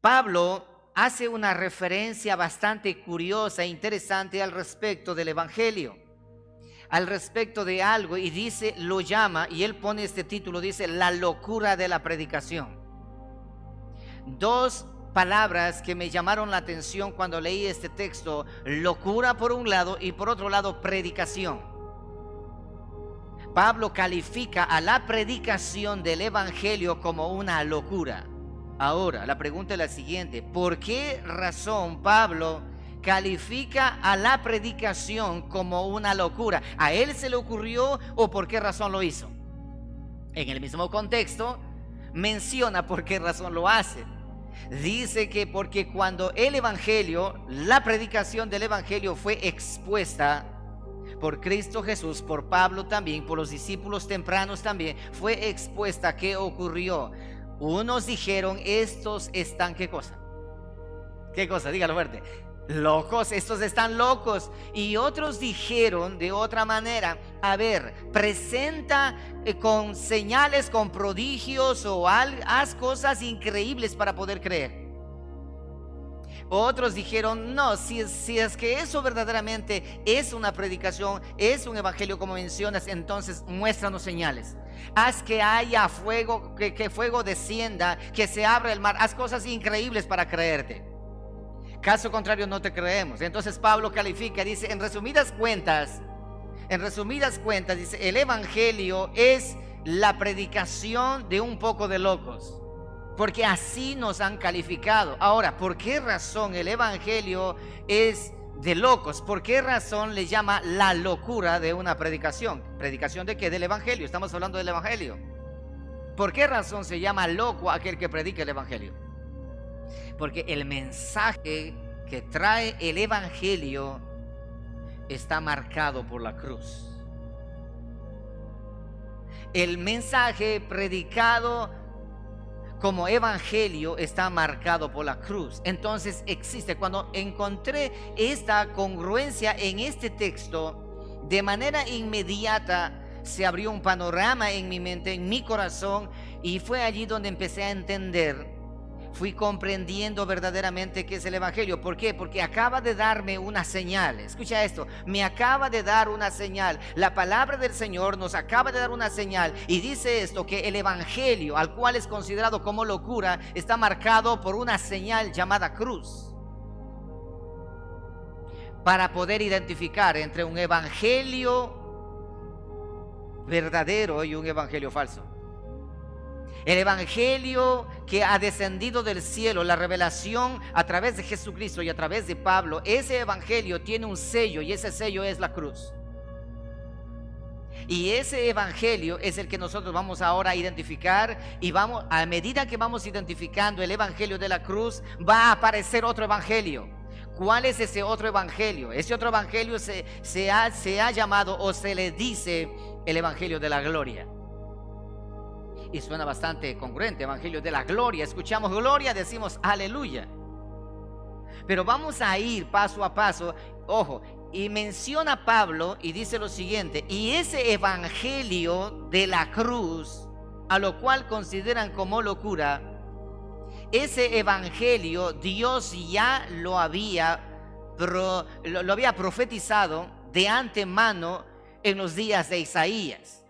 Pablo hace una referencia bastante curiosa e interesante al respecto del Evangelio, al respecto de algo, y dice, lo llama, y él pone este título, dice, la locura de la predicación. Dos palabras que me llamaron la atención cuando leí este texto: locura por un lado y por otro lado predicación. Pablo califica a la predicación del Evangelio como una locura. Ahora, la pregunta es la siguiente: ¿por qué razón Pablo califica a la predicación como una locura? ¿A él se le ocurrió o por qué razón lo hizo? En el mismo contexto menciona por qué razón lo hace. Dice que porque cuando el Evangelio, la predicación del Evangelio fue expuesta por Cristo Jesús, por Pablo también, por los discípulos tempranos también, fue expuesta, ¿qué ocurrió? Unos dijeron, estos están, ¿qué cosa? ¿Qué cosa? Dígalo fuerte. Locos, estos están locos. Y otros dijeron de otra manera, a ver, presenta con señales, con prodigios o haz cosas increíbles para poder creer. Otros dijeron, no, si es que eso verdaderamente es una predicación, es un evangelio como mencionas, entonces muéstranos señales. Haz que haya fuego, que fuego descienda, que se abra el mar, haz cosas increíbles para creerte. Caso contrario no te creemos. Entonces Pablo califica, dice, en resumidas cuentas, dice, el evangelio es la predicación de un poco de locos, porque así nos han calificado. Ahora, ¿por qué razón el evangelio es de locos? ¿Por qué razón le llama la locura de una predicación? ¿Predicación de qué? Del evangelio, estamos hablando del evangelio. ¿Por qué razón se llama loco aquel que predica el evangelio? Porque el mensaje que trae el evangelio está marcado por la cruz. El mensaje predicado como evangelio está marcado por la cruz. Entonces existe, cuando encontré esta congruencia en este texto, de manera inmediata se abrió un panorama en mi mente, en mi corazón, y fue allí donde empecé a entender. Fui comprendiendo verdaderamente qué es el evangelio. ¿Por qué? Porque acaba de darme una señal. Escucha esto, me acaba de dar una señal. La palabra del Señor nos acaba de dar una señal, y dice esto, que el evangelio, al cual es considerado como locura, está marcado por una señal llamada cruz. Para poder identificar entre un evangelio verdadero y un evangelio falso. El evangelio que ha descendido del cielo, la revelación a través de Jesucristo y a través de Pablo, ese evangelio tiene un sello, y ese sello es la cruz. Y ese evangelio es el que nosotros vamos ahora a identificar, y vamos, a medida que vamos identificando el evangelio de la cruz, va a aparecer otro evangelio. ¿Cuál es ese otro evangelio? Ese otro evangelio se ha llamado, o se le dice, el evangelio de la gloria. Y suena bastante congruente, evangelio de la gloria. Escuchamos gloria, decimos aleluya. Pero vamos a ir paso a paso. Ojo, y menciona Pablo y dice lo siguiente: y ese evangelio de la cruz, a lo cual consideran como locura, ese evangelio Dios ya lo había profetizado de antemano en los días de Isaías.